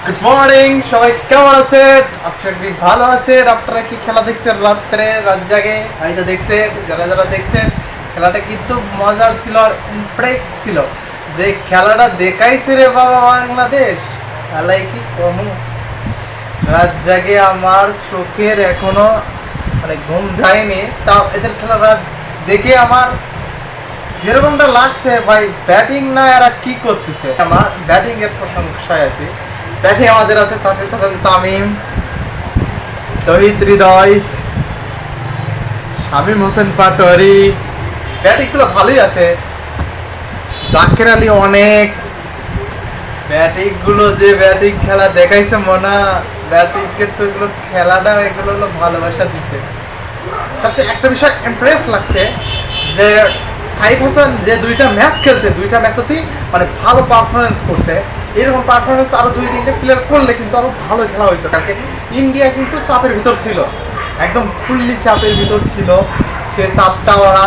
Good morning, সবাই কেমন আছেন? আজকে ভালো আছেন? আপনারা কি খেলা দেখছেন রাত্রে, রাত জাগে? আমি তো দেখছেন, যারা যারা দেখছেন খেলাটা কিন্তু মজার ছিল আর ইমপ্রেস ছিল। যে খেলাটা দেখাইছে রে বাবা বাংলাদেশ, খেলাই কি কমু। রাত জাগে আমার চোখের এখনো মানে ঘুম যায়নি, তাও এদের খেলা রাত দেখে আমার যেরকমটা লাগছে ভাই, ব্যাটিং না এরা কি করতেছে। আমার ব্যাটিং এর প্রশংসায় আসি। ব্যাটিং আমাদের আছে তামিম, তহিদ হৃদয়, শামীম হোসেন পাটোয়ারি, ব্যাটিং গুলো ভালোই আছে। জাকের আলী অনেক, ব্যাটিং গুলো যে ব্যাটিং খেলা দেখাইছে মনা, ব্যাটিং কিন্তু এগুলো খেলাটা এগুলো হলো ভালোবাসা দিছে। সবচেয়ে একটা বিষয় ইমপ্রেস লাগছে যে সাইফ হাসান যে দুইটা ম্যাচ খেলছে, দুইটা ম্যাচেতেই মানে ভালো পারফরমেন্স করছে। এরকম পারফরমেন্স আরো দুই তিনটে প্লেয়ার করলে কিন্তু আরো ভালো খেলা হইতো। কারণ ইন্ডিয়া কিন্তু চাপের ভিতর ছিল, একদম ফুললি চাপের ভিতর ছিল। সে চাপটা ওরা